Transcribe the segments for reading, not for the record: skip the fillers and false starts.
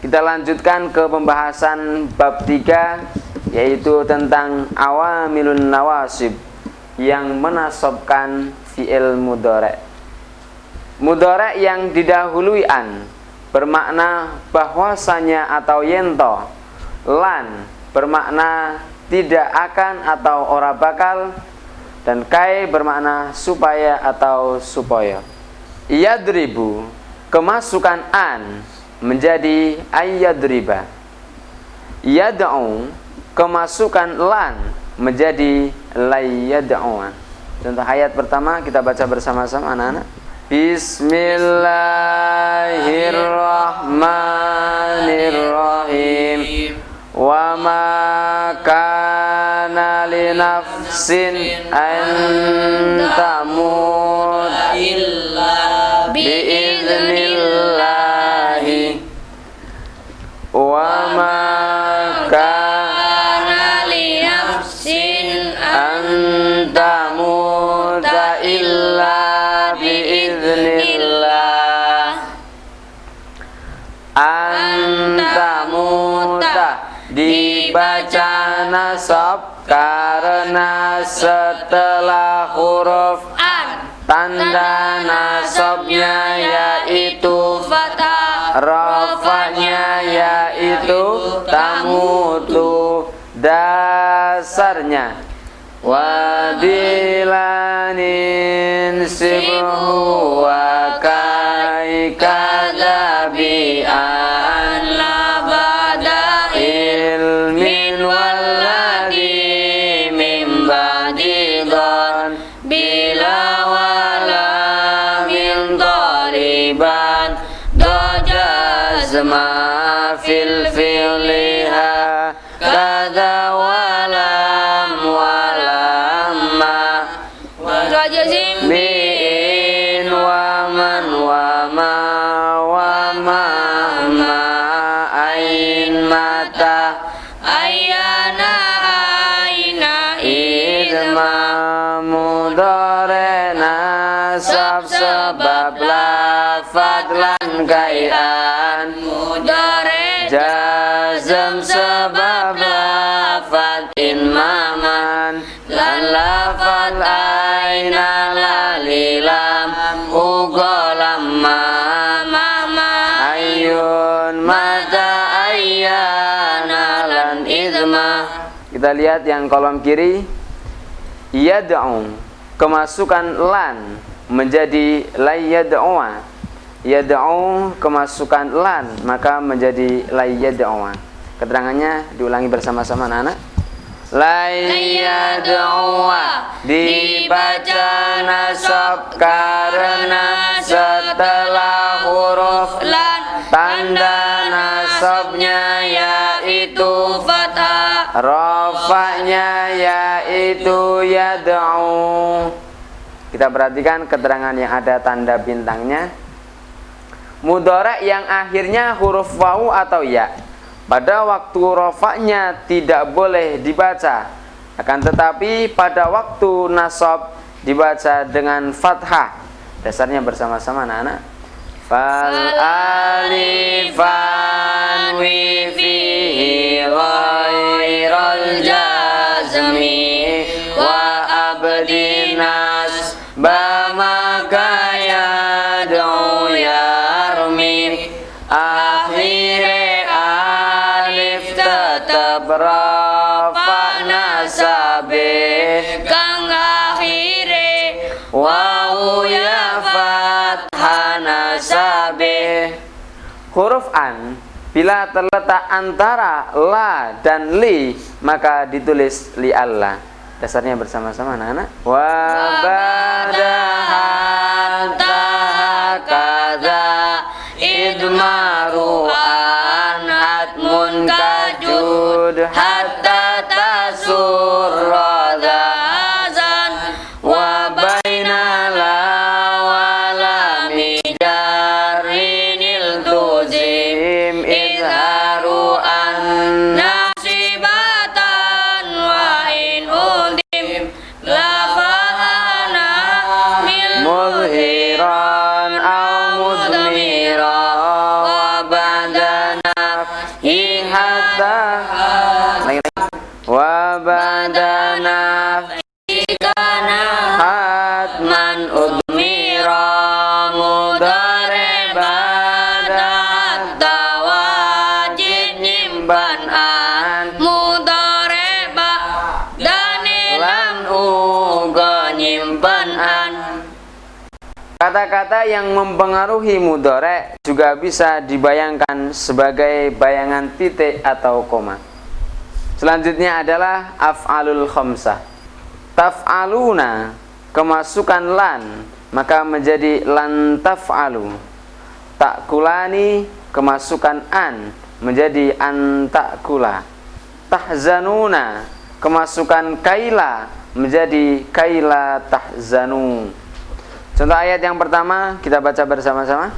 Kita lanjutkan ke pembahasan bab 3, yaitu tentang awamilun nawasib, yang menasabkan fi'il mudhari'. Mudhari' yang didahului an bermakna bahwasanya atau yento. Lan bermakna tidak akan atau ora bakal. Dan kai bermakna supaya atau supaya. Yadribu, kemasukan an menjadi ayyadriba. Yad'u, kemasukan lan menjadi layyad'u. Contoh ayat pertama kita baca bersama-sama anak-anak. Bismillahirrahmanirrahim. Wa ma kana li nafsin an tamut illa biidznillahi wa ma kana li nafsin an tamut illa biiznillah. Antamuta dibaca nasab karena setelah huruf an tanda nasabnya yaitu fathah, rafa'nya yaitu tamutu, dasarnya wadilanin sibhu wa kai kadabi'an labada ilmin walladhi min ba'didhan bila wala min tariban dojazma fil fi'liha kada walam walamma wajazim bi'in waman wama wama ma ain mata ayana aina idma mudhari' nasab sebab lafad lan kai'an mudhari' jazm sebab lafad inmaman lan lafad aina lalilam uga lamma mama ayun mata ayyana lan idma. Kita lihat yang kolom kiri. Yad'u, kemasukan lan menjadi layyad'u. Yad'u, kemasukan lan maka menjadi layyad'u. Keterangannya diulangi bersama-sama anak-anak. Layyad'u dibaca nasab karena setelah huruf lan tanda nasabnya yaitu fathah, rafa'nya yaitu yad'u. Kita perhatikan keterangan yang ada tanda bintangnya. Mudhari' yang akhirnya huruf wawu atau ya, pada waktu rafa'nya tidak boleh dibaca, akan tetapi pada waktu nasab dibaca dengan fathah. Dasarnya bersama-sama anak-anak. Fal alifan wi fihi ghairal jazmi wa abdinas bamaka yad'u yarmi. Akhire alif tetap rafa nasabe kang akhire wawu ya fathah nasabe. Huruf an bila terletak antara la dan li maka ditulis li Allah. Dasarnya bersama-sama anak-anak. Wa badahan tahakadha idmaru an hatmun kajud hatta tasurra dzazan wa baina la wala mijarinil tuzim izharu an nasibatan wa in udim la fa'ana hatman udmira mudhari ba'da tawajid nyimpan an mudhari ba'da lan uga nyimpan an. Kata-kata yang mempengaruhi mudhari juga bisa dibayangkan sebagai bayangan titik atau koma. Selanjutnya adalah af'alul khamsah. Taf'aluna kemasukan lan maka menjadi lan taf'alu. Ta'kulani kemasukan an menjadi an ta'kula. Tahzanuna kemasukan kaila menjadi kaila tahzanu. Contoh ayat yang pertama kita baca bersama-sama.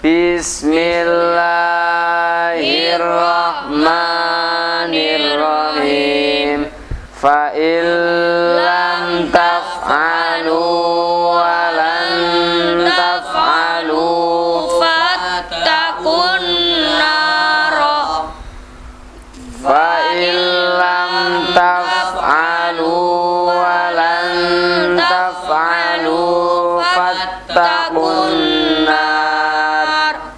Bismillahirrahmanirrahim. Fa illam taf'alu wa lan taf'alu fattaqun nara. Fa illam taf'alu wa lan taf'alu fattaqun nar.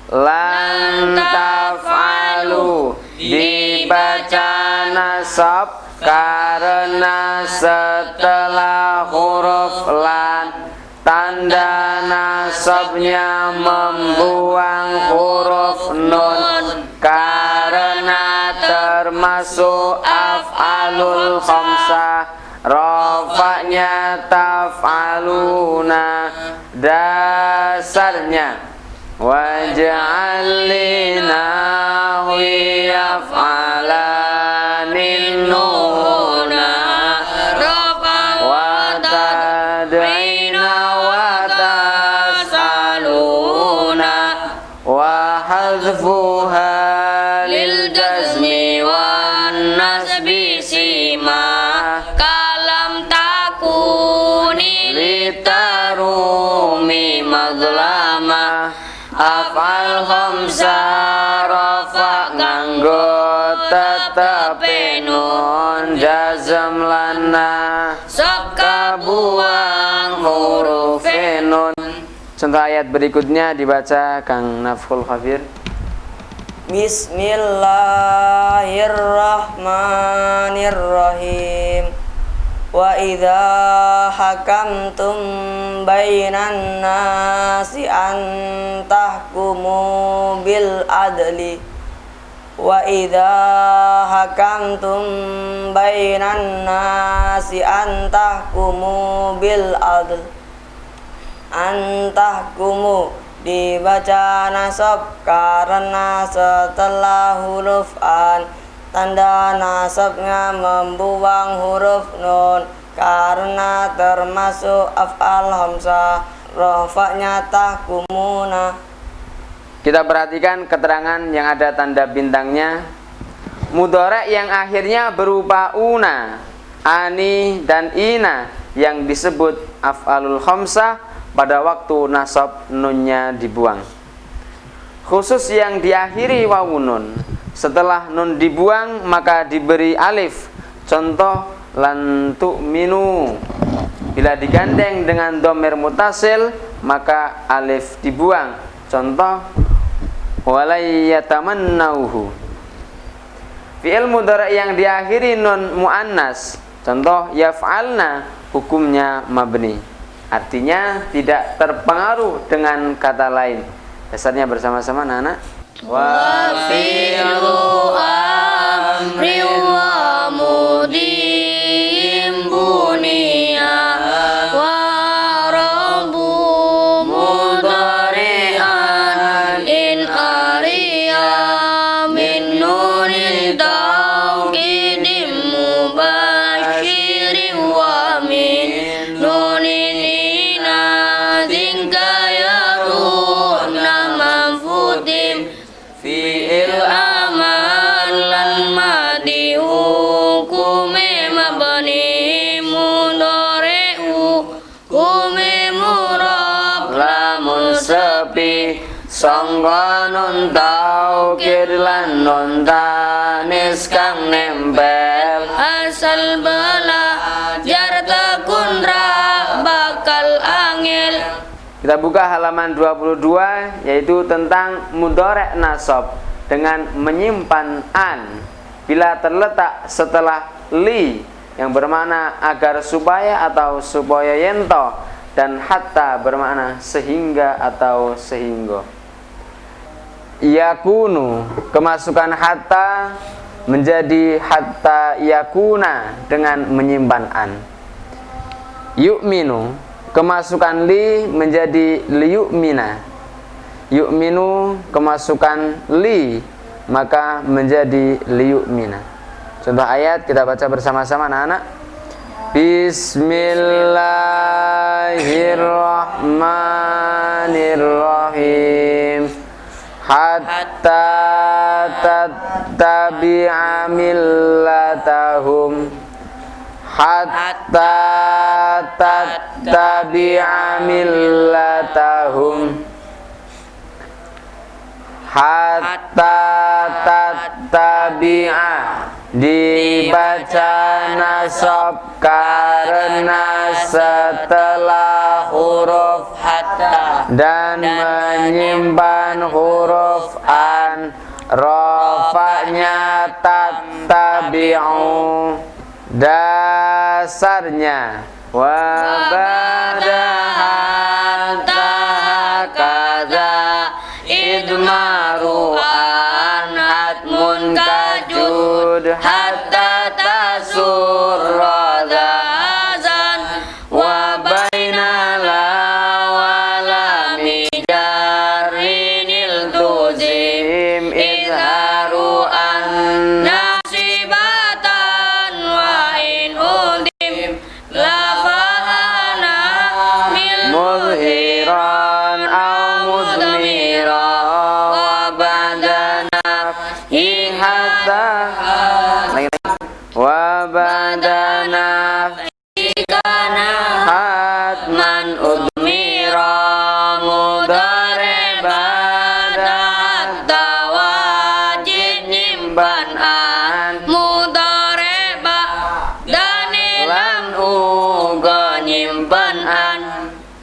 Lan taf'alu dibaca nasab karena setelah huruf lan tanda nasabnya membuang huruf nun karena termasuk af'alul khamsah. Rafa'nya taf'aluna dasarnya waj'al linahwi yaf'alanin nuna wa tad'ina wa tas'aluna wa hadfuha lil jazmi wan nasbi sima kalam takuni litarumi madlama. Af'al khamsah rafa nganggo tetepe nun jazm lana sok buang huruf nun. Contoh ayat berikutnya dibaca Kang Nafhul Khafir. Bismillahirrahmanirrahim. Wa idza hakamtum bainan nasi an tahkumu bil adli. Wa idza hakamtum bainan nasi an tahkumu bil adl. An tahkumu dibaca nasab karena setelah huruf an tanda nasabnya membuang huruf nun karena termasuk af'al khamsah. Rafa'nya tahkumuna. Kita perhatikan keterangan yang ada tanda bintangnya. Mudhari yang akhirnya berupa una, ani dan ina yang disebut af'alul khamsah pada waktu nasab nunnya dibuang. Khusus yang diakhiri wawu nun, setelah nun dibuang maka diberi alif. Contoh lan tu'minu. Bila digandeng dengan dhamir mutasil maka alif dibuang. Contoh walay yatamannauhu. Fi'il mudhari yang diakhiri nun muannas. Contoh yaf'alna, hukumnya mabni. Artinya tidak terpengaruh dengan kata lain. Dasarnya bersama-sama anak-anak. Wa fi'lu amri wa mudim bunia wa rabu mudhari'an in ariya min nunil tawqidim mubashirin wa min nunil inazin kayaruna manfudim Fi'il aman lan madi hukume mabani mudhari hukume murab lamun sepi sangga nun taukid lan nun tanis kang nempel asal bala Kita buka halaman 22, yaitu tentang mudhari' nasab dengan menyimpan an bila terletak setelah li yang bermakna agar supaya atau supaya yento, dan hatta bermakna sehingga atau sehingga. Yakunu, kemasukan hatta menjadi hatta yakuna dengan menyimpan an. Yu'minu, kemasukan li menjadi liyu'mina. Yu'minu, kemasukan li maka menjadi liyu'mina. Contoh ayat kita baca bersama-sama anak-anak. Bismillahirrahmanirrahim. Hatta tattabi'a millatahum. Hatta tattabi'a millatahum. Hatta tattabi'a dibaca nasab karena setelah huruf hatta dan menyimpan huruf an, rafa'nya tattabi'u dasarnya wa ba'da hatta kaza idmaru an hatmun kajud hatta tasurra dzan wa baina la wala mijarinil tuzim izharu an nasibatan wa in udim lafa'ana mil muzhiran au mudmiran wa badana hatta wa badana kana hatman udmira mudhari' ba'da tawajid nyimpan an mudhari' dan lan uga nyimpan an.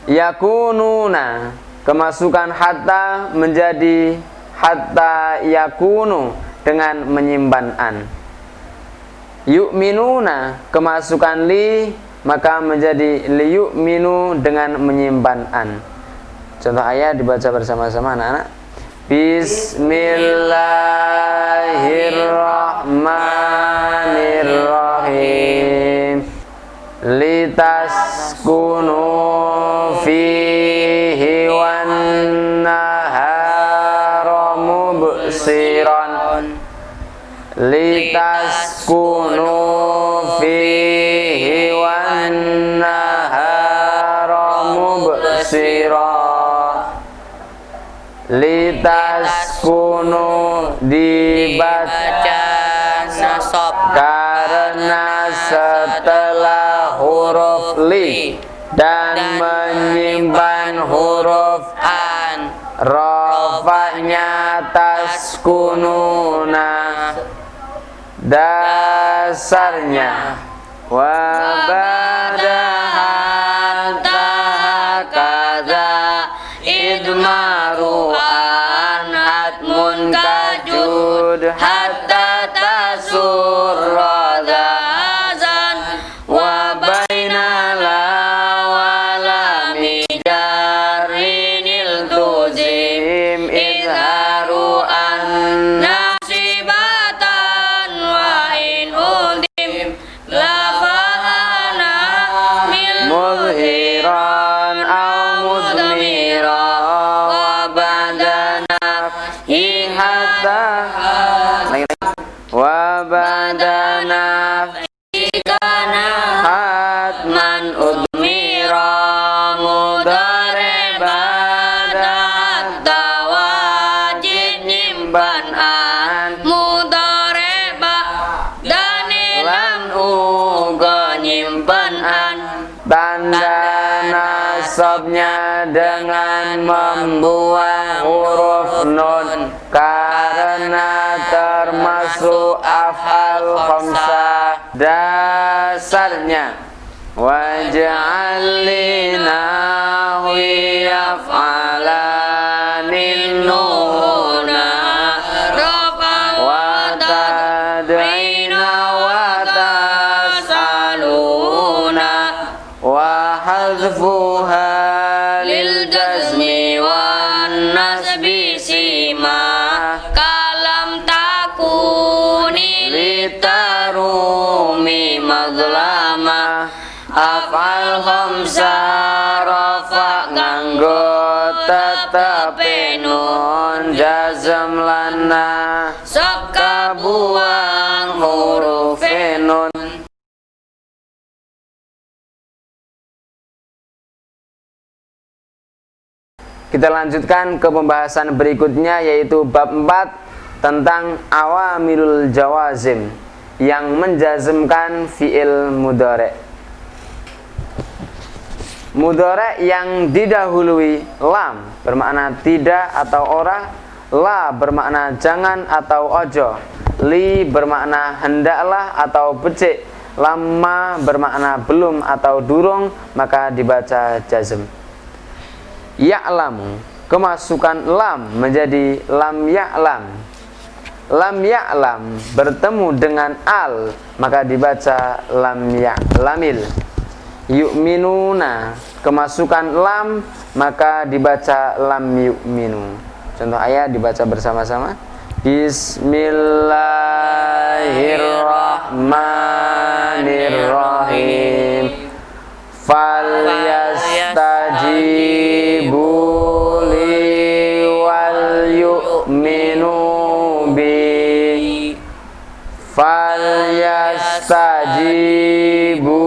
yakununa, kemasukan hatta menjadi hatta yakunu dengan menyimpan an. Yu'minuna, kemasukan li maka menjadi liyu'minu dengan menyimpan an. Contoh ayat dibaca bersama-sama anak-anak. Bismillahirrahmanirrahim. Litaskunu fihi wan nahara mubsiran. Litaskunu fihi wan nahara mubsiran. Litaskunu dibaca nasab karena setelah huruf li dan menyimpan huruf an, rafa'nya taskununa dasarnya wa ba'da hatta kaza idmaru an hatmun kajud hatta tasurra dzan wa baina la wala mijarinil tuzim izharu an Nasibatan wa in udim lafa'ana mil muzhiran au mudmiran wa badana hatta wa badana kana hatman udmira mudhari' ba'da tawajid nyimpan an mudhari' dan lan uga nyimpan an. tanda nasabnya dengan membuang huruf nun karena termasuk af'al khamsah dasarnya waj'al li nahwiya wa hadfuha lil jazmi wan nasbi sima kalam takuni litarumi mazlama af'al khamsa rafa nganggo tetepe nun jazm lana sop kabuang huruf nun. Kita lanjutkan ke pembahasan berikutnya, yaitu bab 4 tentang awamilul jawazim yang menjazmkan fi'il mudhari'. Mudhari' yang didahului lam bermakna tidak atau ora, la bermakna jangan atau ojo, li bermakna hendaklah atau becik, lamma bermakna belum atau durung, maka dibaca jazm. Ya'lamu, kemasukan lam menjadi lam ya'lam. Lam ya'lam bertemu dengan al, maka dibaca lam ya'lamil. Yu'minuna, kemasukan lam, maka dibaca lam yu'minu. Contoh ayat dibaca bersama-sama. Bismillahirrahmanirrahim. Falyastajibu li wal yu'minu bi. Falyastajibu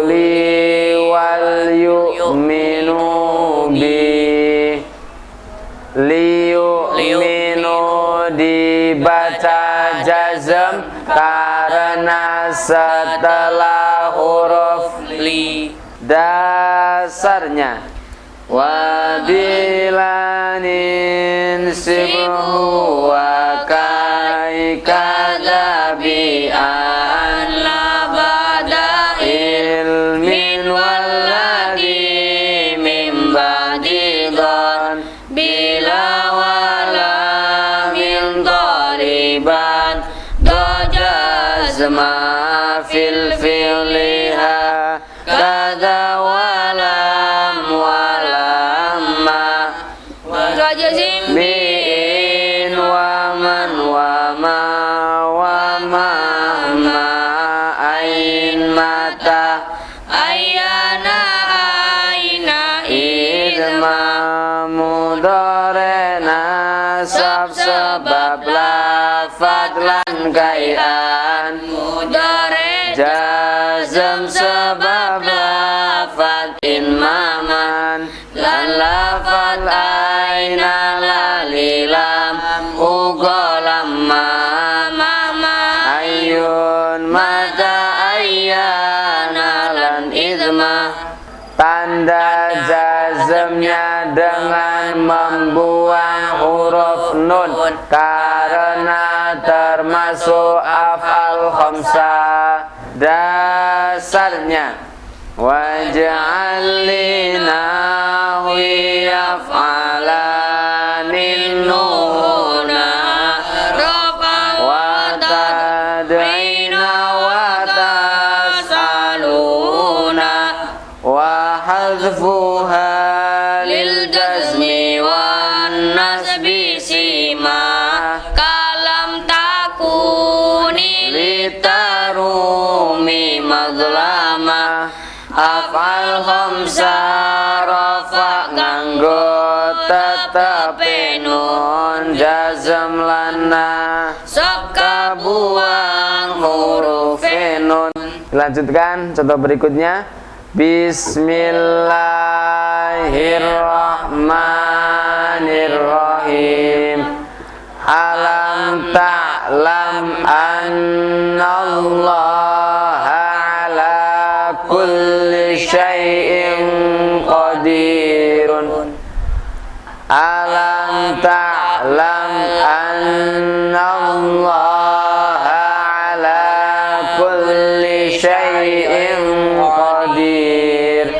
li wal yu'minu bi. Liyu'minu dibaca jazm karena setelah huruf li dasarnya. Wabilanin sibhu wa kai kadabi'an labada ilmin walladhi min ba'di dhan bila wala min dariban dajazma fil fi'liha kada walam walamma wajazim bin waman wama wama ma ain mata ayana aina idma mudhari nasab sebab lafad lan kai'an mudhari jazm sebab lafad inmaman lan lafad aina lalilam uga lamma mama ayun mata ayyana lan idma. Tanda jazmnya dengan membuang huruf nun karena termasuk af'al khamsa dasarnya. Waj'al li nahwi af'alanin nuna rofa wa tad'ina wa tas'aluna wa hadfuha lil jazmi wan nasbi sima kalam takuni litarumi mazlama af'al khamsa rafa nganggo tetepe nun jazm lana sop kabuang huruf nun. Lanjutkan contoh berikutnya. Bismillahirrahmanirrahim. Alam ta'lam annallaha ala kulli syai'in qadirun. Alam ta'lam annallaha ala kulli syai'in qadir.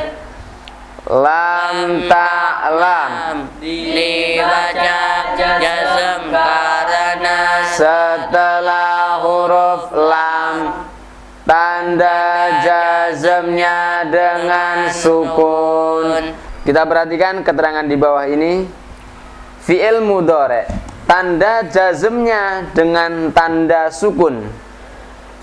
Lam ta'lam dibaca jazm karena setelah huruf lam. Tanda jazmnya dengan dengan sukun. Kita perhatikan keterangan di bawah ini. Fi'il mudhari, tanda jazmnya dengan tanda sukun.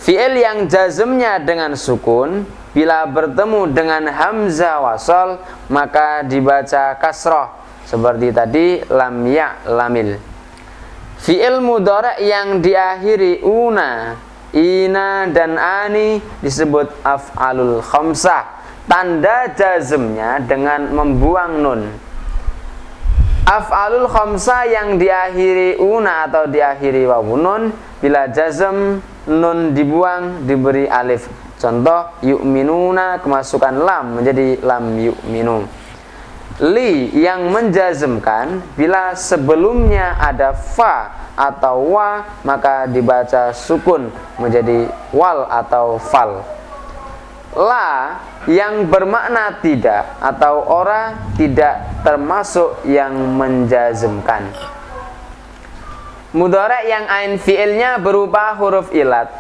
Fi'il yang jazmnya dengan sukun bila bertemu dengan hamzah wasal maka dibaca kasrah seperti tadi lam ya'lamil. Fi'il mudhari yang diakhiri una, ina dan ani disebut af'alul khamsah. Tanda jazmnya dengan membuang nun. Af'alul khamsah yang diakhiri una atau diakhiri wawu nun, bila jazm nun dibuang diberi alif. Contoh yu'minuna kemasukan lam menjadi lam yu'minu. Li yang menjazmkan bila sebelumnya ada fa atau wa maka dibaca sukun menjadi wal atau fal. La yang bermakna tidak atau ora tidak termasuk yang menjazmkan. Mudhari yang ain fi'ilnya berupa huruf ilat.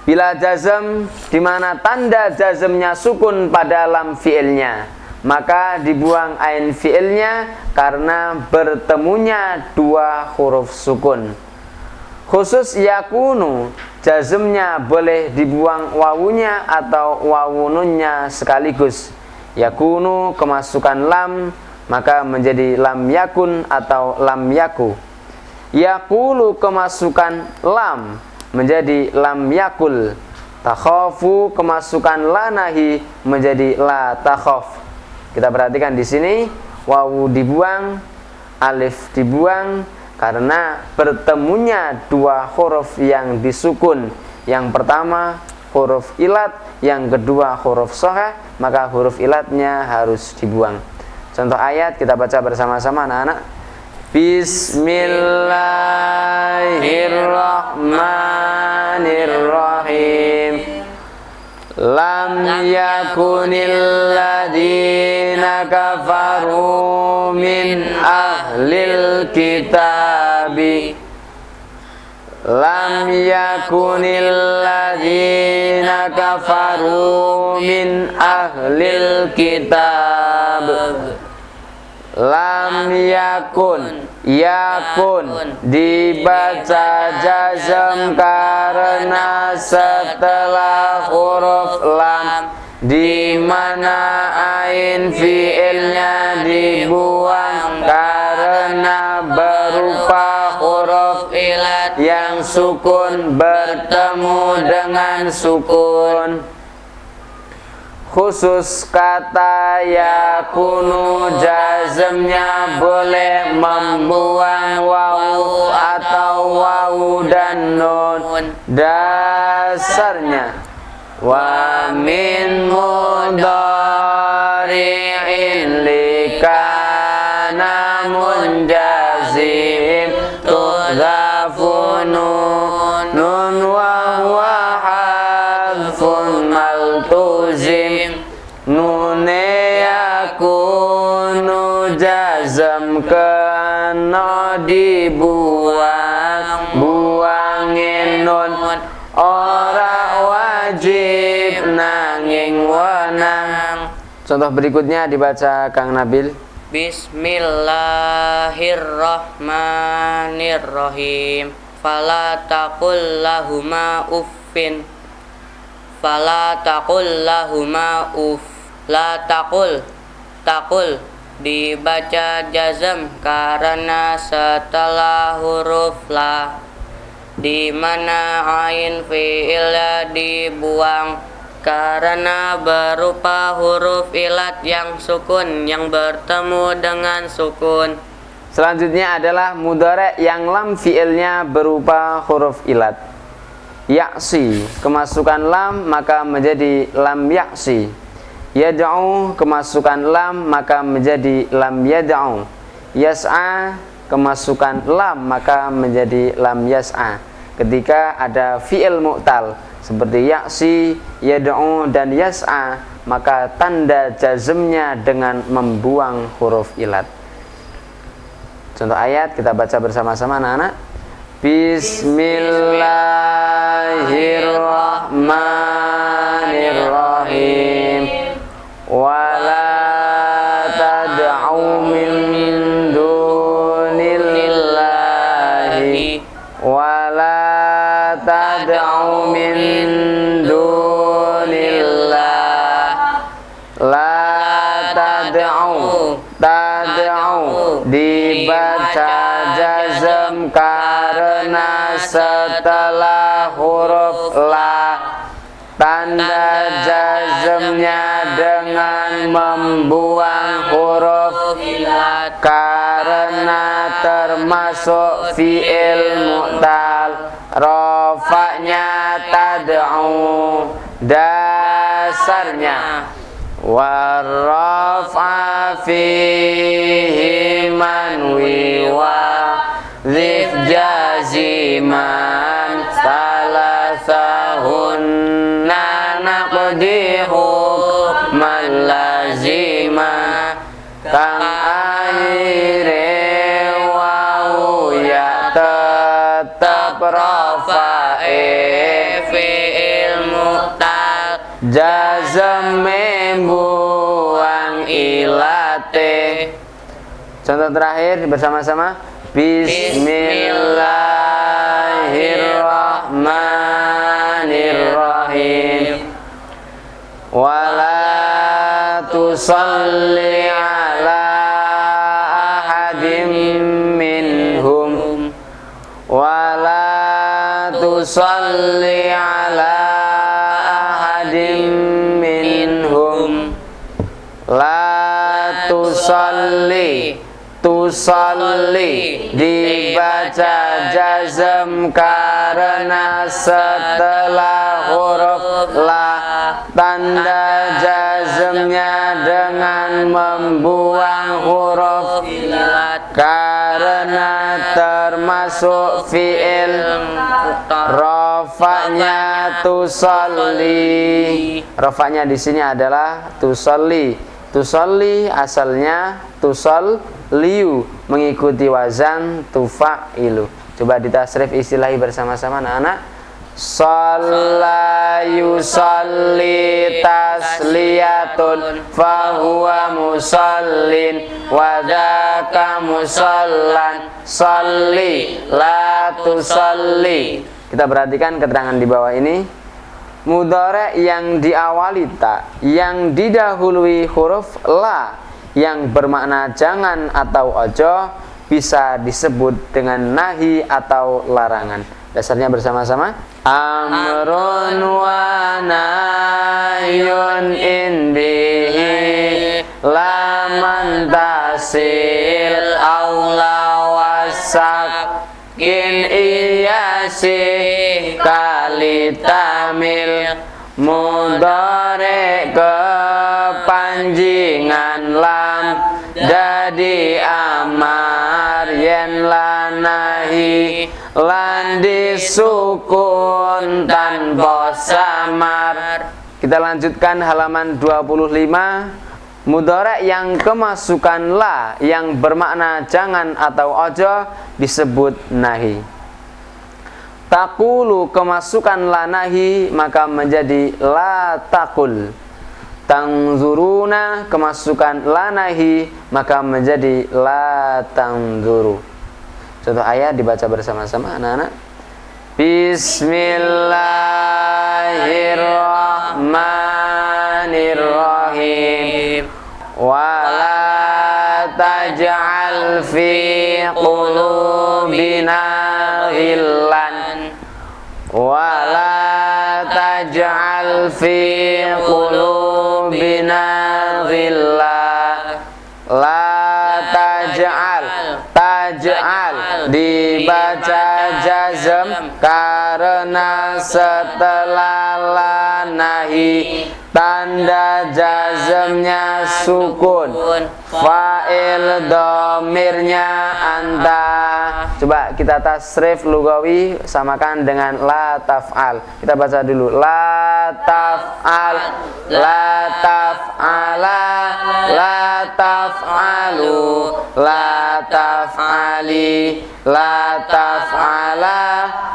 Bila jazm di mana tanda jazmnya sukun pada lam fi'ilnya, maka dibuang ain fi'ilnya karena bertemunya dua huruf sukun. Khusus yakunu, jazmnya boleh dibuang wawunya atau wawu nunnya sekaligus. Yakunu kemasukan lam, maka menjadi lam yakun atau lam yaku. Yakulu kemasukan lam menjadi lam yakul. Takhafu kemasukan la nahi menjadi la takhaf. Kita perhatikan di sini wawu dibuang, alif dibuang karena bertemunya dua huruf yang disukun. Yang pertama huruf ilat, yang kedua huruf shahah, maka huruf ilatnya harus dibuang. Contoh ayat kita baca bersama-sama anak-anak. Bismillahirrahmanirrahim. Lam yakunil ladina kafaru min ahlil kitabi. Lam yakunil ladina kafaru min ahlil kitab. Lam yakun, yakun dibaca jazm karena setelah huruf lam, di mana ain fi'ilnya dibuang karena berupa huruf ilat yang sukun bertemu dengan sukun. Khusus kata yakunu jazmnya boleh membuang wawu atau wawu dan nun. Dasarnya wa min mudhari'in likana munjazim tudhafu nun wa huwa hadfun maltuzim. Nune yakunu jazm kena dibuang, buangin nun ora wajib nanging wenang. Contoh berikutnya dibaca Kang Nabil. Bismillahirrahmanirrahim. Fala taqul lahuma uffin. Fala taqul lahuma uff. La taqul, taqul dibaca jazm karena setelah huruf la, di mana ain fi'ilnya dibuang karena berupa huruf ilat yang sukun yang bertemu dengan sukun. Selanjutnya adalah mudhari yang lam fi'ilnya berupa huruf ilat. Ya'si kemasukan lam maka menjadi lam ya'si. Yad'u kemasukan lam maka menjadi lam yad'u. Yas'a kemasukan lam maka menjadi lam yas'a. Ketika ada fi'il mu'tal seperti ya'si, yad'u dan yas'a, maka tanda jazmnya dengan membuang huruf ilat. Contoh ayat kita baca bersama-sama anak-anak. Bismillahirrahmanirrahim. Wa la tad'u min dunillahi wa la tad'u min dunillah. La tad'u, tad'u dibaca jazm karena setelah huruf la. Tanda jazmnya dengan membuang huruf karena termasuk fi'il mu'tal. Rofaknya tad'u, dasarnya warrafa fihi manwi wa dhif jaziman salasahunna naqdihu man lazima kang akhire wau ya tetap rafae fi'il mu'tal jazm membuang ilate. Contoh terakhir bersama-sama. Bismillahirrahmanirrahim. Wala tusalli ala ahadim minhum. Wala tusalli ala minhum. La tusalli, tusalli dibaca jazm karena setelah huruf la. Tanda jazmnya dengan membuang huruf karena termasuk fi'il. Rofaknya tusalli. Rofaknya di sini adalah tusalli. Tusalli asalnya tusalliu, mengikuti wazan tufa'ilu. Coba ditasrif istilahi bersama-sama anak-anak. Shalla yusalli tasliyatun fahuwa musallin wa dzaka musallan salli la tusalli. Kita perhatikan keterangan di bawah ini. Mudhari' yang diawali ta, yang didahului huruf la, yang bermakna jangan atau ojo, bisa disebut dengan nahi atau larangan. Dasarnya bersama-sama. Amrun wa nahyun indihi laman tasil aula wasak in iyasi kali tamil. Mudhari' kepanjingan lam dadi amar yen lanahi lan disukun tanpa samar. Kita lanjutkan halaman 25. Mudhari' yang kemasukan la, yang bermakna jangan atau ojo, disebut nahi. Taqulu kemasukan la nahi, maka menjadi la taqul. Tanzuruna kemasukan la nahi, maka menjadi la tanzuru. Contoh ayat dibaca bersama-sama anak-anak. Bismillahirrahmanirrahim. Wala taj'al fi qulubina ghillan. Wala taj'al fi qulubina ghillan. La taj'al, taj'al dibaca jazm karena setelah la nahi tanda jazmnya sukun. Fa'il dhamirnya anta. Coba kita tasrif lugawi, samakan dengan la taf'al. Kita baca dulu. La taf'al, la taf'ala, la taf'alu, la taf'ali, la taf'ala,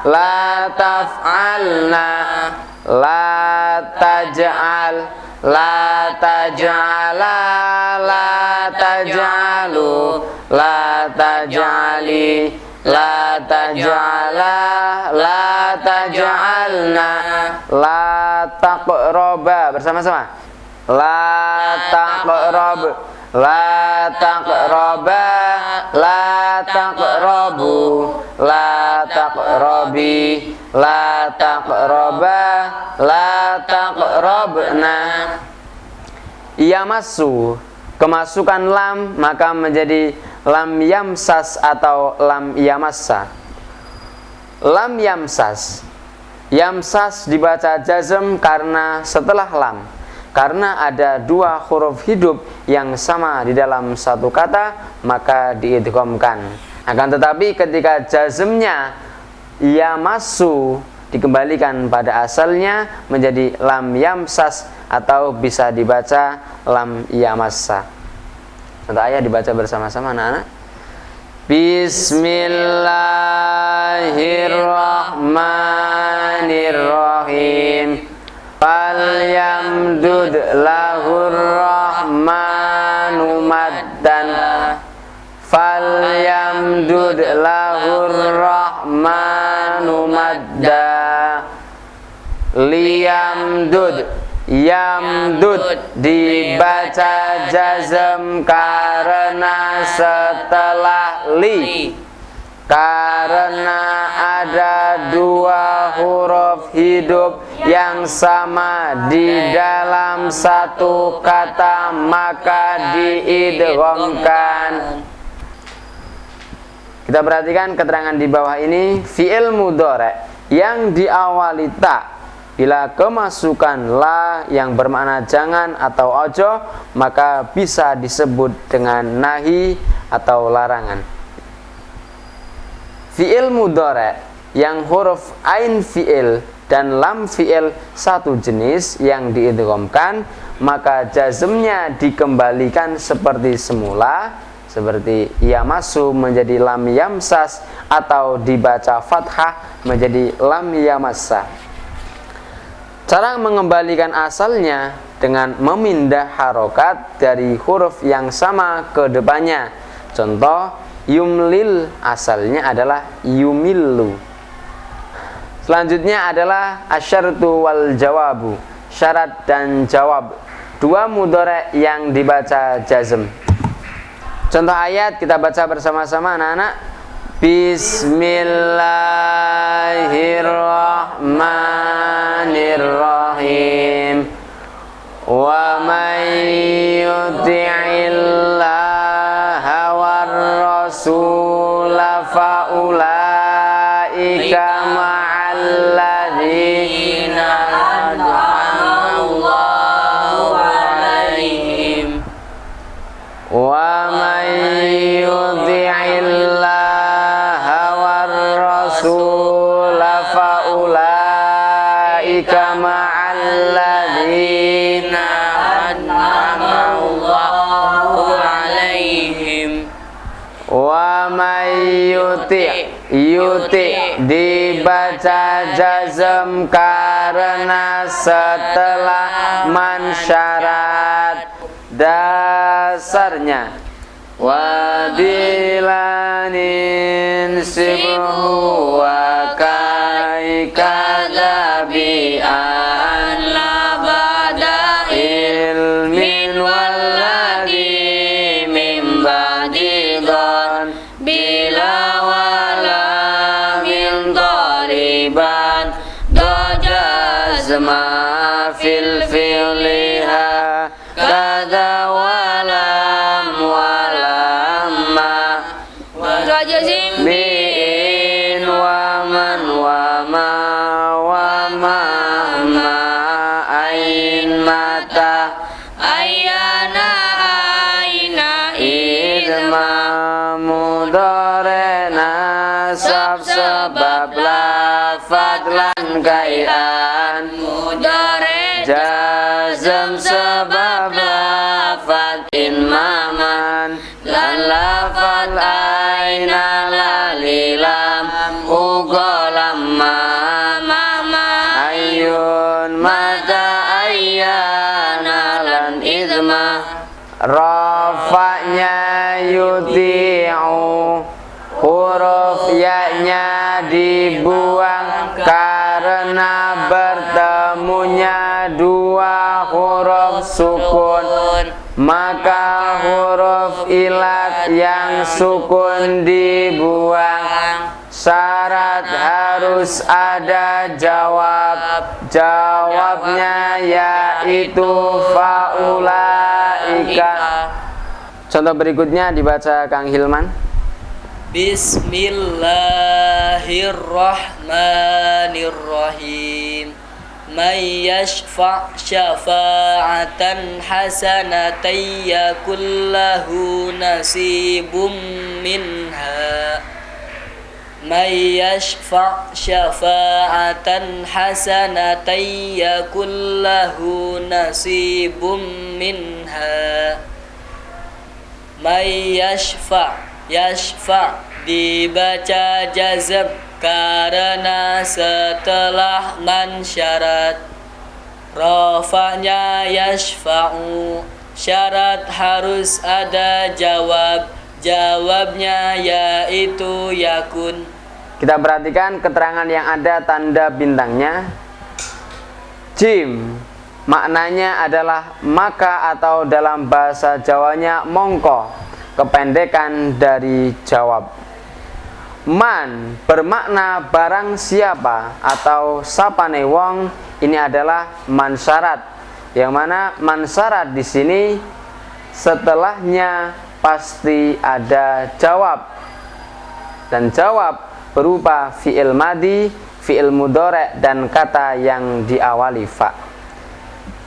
la taf'alna, la taj'al, la taj'ala, la taj'alu, la taj'ali, la taj'ala, la taj'alna, la taqraba. Bersama-sama. La taqrab, la taqraba, la taqrabu, la taqrabi, la taqraba, la taqrabna. Yamassu, kemasukan lam maka menjadi lam yamsas atau lam yamassa. Lam yamsas, yamsas dibaca jazm karena setelah lam, karena ada dua huruf hidup yang sama di dalam satu kata maka diidghamkan. Akan tetapi ketika jazmnya yamassu dikembalikan pada asalnya menjadi lam yamsas atau bisa dibaca lam yamassa. Contoh ayat dibaca bersama-sama anak-anak. Bismillahirrahmanirrahim. Falyamdud lahur rahmanu maddan. Falyamdud lahur rahmanu madda. Liyamdud, yamdud dibaca jazm karena setelah li, karena ada dua huruf hidup yang sama di dalam satu kata maka diidghamkan. Kita perhatikan keterangan di bawah ini. Fi'il mudhari' yang diawali ta bila kemasukan la yang bermakna jangan atau ojo maka bisa disebut dengan nahi atau larangan. Fi'il mudhari' yang huruf ain fi'il dan lam fi'il satu jenis yang diidghamkan maka jazmnya dikembalikan seperti semula, seperti yamassu menjadi lam yamsas atau dibaca fathah menjadi lam yamassa. Cara mengembalikan asalnya dengan memindah harokat dari huruf yang sama ke depannya. Contoh, yumlil asalnya adalah yumillu. Selanjutnya adalah asyartu wal jawabu, syarat dan jawab. Dua mudhari' yang dibaca jazm. Contoh ayat kita baca bersama-sama anak-anak. Bismillahirrahmanirrahim. Wa may yuti'illaha war rasula fa ulaika ma'alladzina an'amallahu 'alaihim. Wa may yuti'illaha faulaika ma'alladzina an'amallahu 'alaihim. Wa may yuti dibaca jazm karena setelah man syarat dasarnya. Wa bilanin sibhu wa kai kadabi'an la bada ilmin walladhi min ba'di dhan bila wala min dariban dajazma fil fi'liha kada walam walamma wajazim bin waman wama wama ma ain mata ayana aina idma mudhari' nasab sebab lafadz lan kai'an mudhari' jazm sebab lafadz inmaman lan lafadz aina lalilam ugolamma mama ayun mata ayyana lan Rafa'nya yuti'u, huruf ya-nya dibuang karena bertemunya dua huruf sukun, maka huruf ilat yang sukun dibuang. Syarat harus ada jawabnya yaitu faulaika. Contoh berikutnya dibaca Kang Hilman. Bismillahirrahmanirrahim. May yashfa' syafa'atan hasanatan yakul lahu nasibum minha. May yashfa' syafa'atan hasanatan yakul lahu nasibum minha. May yashfa' dibaca jazm karena setelah man syarat. Rafa'nya yashfa'u, syarat harus ada jawabnya yaitu yakun. Kita perhatikan keterangan yang ada tanda bintangnya. Jim maknanya adalah maka atau dalam bahasa Jawanya mongko, kependekan dari jawab. Man bermakna barang siapa atau sapane wong, ini adalah man syarat. Yang mana man syarat di sini setelahnya pasti ada jawab. Dan jawab berupa fi'il madi, fi'il mudhari' dan kata yang diawali fa.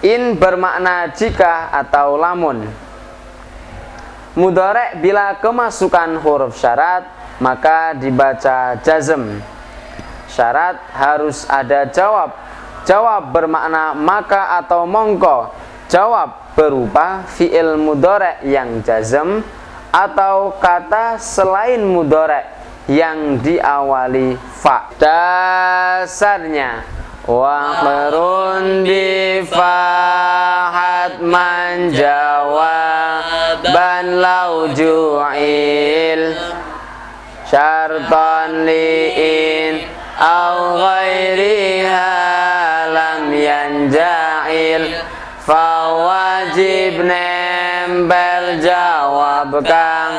In bermakna jika atau lamun. Mudhari' bila kemasukan huruf syarat maka dibaca jazm. Syarat harus ada jawab. Jawab bermakna maka atau mongko. Jawab berupa fi'il mudhari' yang jazm atau kata selain mudhari' yang diawali fa. Dasarnya wa qurun bi fahat man jawaban lau ju'il syartan li'in au ghairiha lam yanja'il fa wajib nempel jawab kang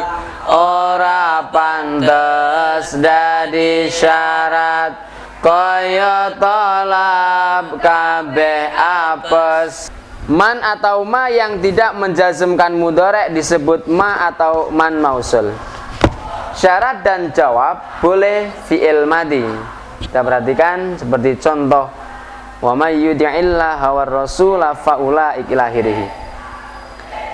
ora pantes dadi syarat kaya talab kabeh apes. Man atau ma yang tidak menjazmkan mudhari' disebut ma atau man mausul. Syarat dan jawab boleh fi'il madi. Kita perhatikan seperti contoh wa may yuti'illaha war rasula faulaika ila akhirih.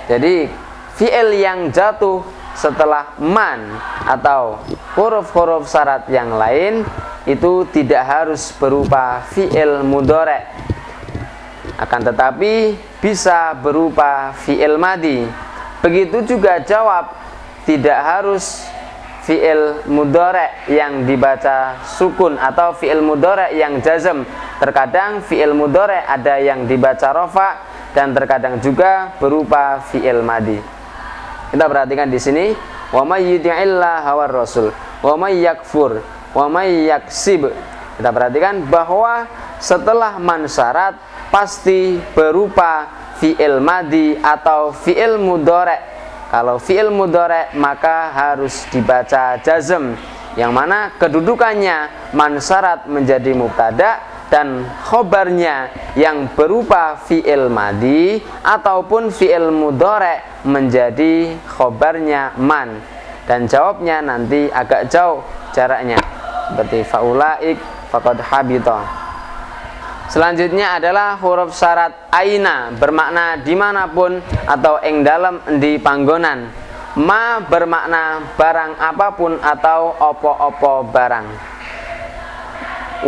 Jadi fi'il yang jatuh setelah man atau huruf-huruf syarat yang lain itu tidak harus berupa fi'il mudhari', akan tetapi bisa berupa fi'il madi. Begitu juga jawab tidak harus fi'il mudhari' yang dibaca sukun atau fi'il mudhari' yang jazm. Terkadang fi'il mudhari' ada yang dibaca rafa dan terkadang juga berupa fi'il madi. Kita perhatikan di sini wa may yuti'illaha war rasul wa may yakfur wa may yaksib. Kita perhatikan bahwa setelah man syarat pasti berupa fi'il madi atau fi'il mudhari'. Kalau fi'il mudhari' maka harus dibaca jazm, yang mana kedudukannya man syarat menjadi mubtada dan khobarnya yang berupa fi'il madi ataupun fi'il mudhari' menjadi khobarnya man, dan jawabnya nanti agak jauh jaraknya seperti faulaik faqad habita. Selanjutnya adalah huruf syarat aina bermakna dimanapun atau ing dalem di panggonan. Ma bermakna barang apapun atau opo-opo barang.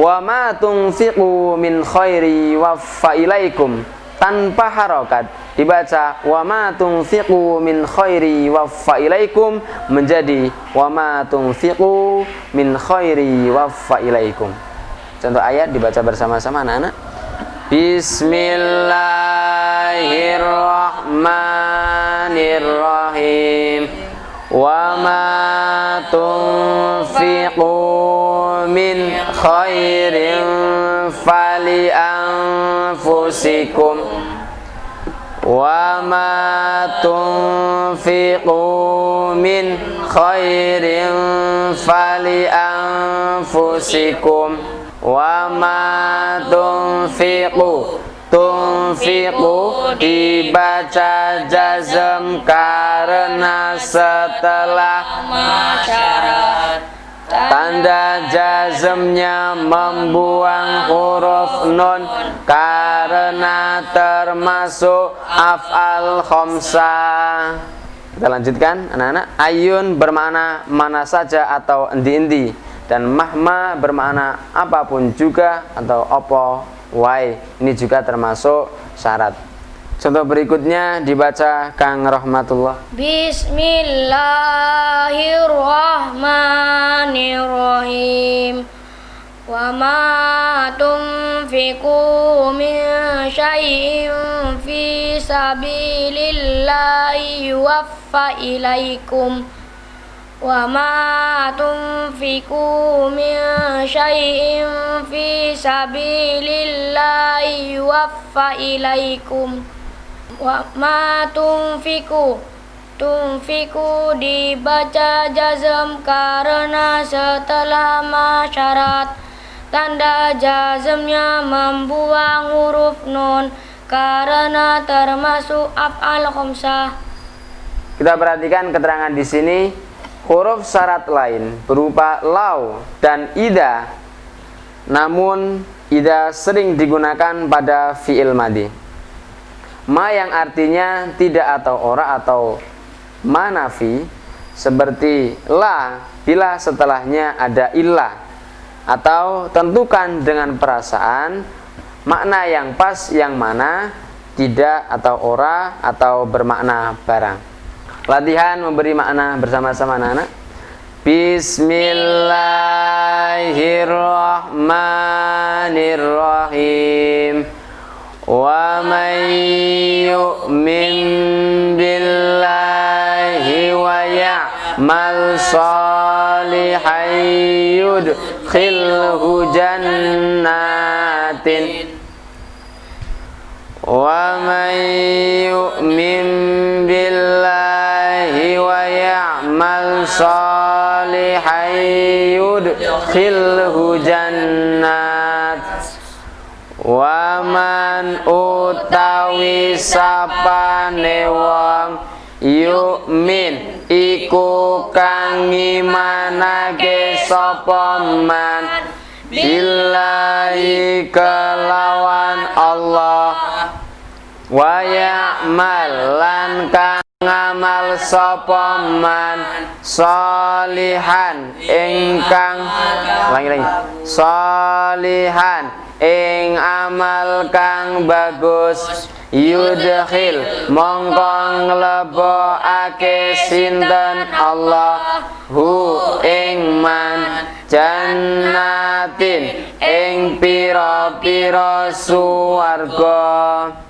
Wa ma tunfiqu min khairi waffa ilaikum, tanpa harokat dibaca wa ma tunfiqu min khairi waffa ilaikum menjadi wa ma tunfiqu min khairi waffa ilaikum. Contoh ayat dibaca bersama-sama anak-anak. Bismillahirrahmanirrahim. Bismillahirrahmanirrahim. Wa ma tunfiqu min khairin fali anfusikum. Wa ma tunfiqu min khairin fali anfusikum. Wa ma tunfiqu dibaca jazm karena setelah Syarat tanda jazmnya membuang huruf nun karena termasuk af'al khamsah. Kita lanjutkan anak-anak. Ayun bermakna mana saja atau endi-endi, dan mahma bermakna apapun juga atau opo wae. Ini juga termasuk syarat. Contoh berikutnya dibaca Kang Rahmatullah. Bismillahirrahmanirrahim. Wa ma tunfiqu min syai'in fi sabilillahi yuwaffa ilaikum. Wa ma tunfiqu min syai'in fi sabilillahi yuwaffa ilaikum. Wa ma tunfiqu dibaca jazm karena setelah syarat tanda jazmnya membuang huruf nun karena termasuk af'al khamsah. Kita perhatikan keterangan di sini. Huruf syarat lain berupa lau dan ida, namun ida sering digunakan pada fi'il madhi. Ma yang artinya tidak atau ora atau manafi, seperti la bila setelahnya ada illah, atau tentukan dengan perasaan makna yang pas yang mana, tidak atau ora atau bermakna barang. Latihan memberi makna bersama-sama anak-anak. Bismillahirrahmanirrahim. Wa man yu'min billahi wa ya'mal salihan yudkhilhu jannatin. Wa man yu'min billahi wa ya'mal salihan yudkhilhu jannat. Wa man utawi sapane wong yu'min iku kang imanake sapa man billahi kelawan Allah, wa ya'mal lan kang ngamal sapa man salihan ingkang salihan ing amal kang bagus, yudkhil mongko nglebokake sinten Allah hu ing man jannatin ing pira-pira suwarga.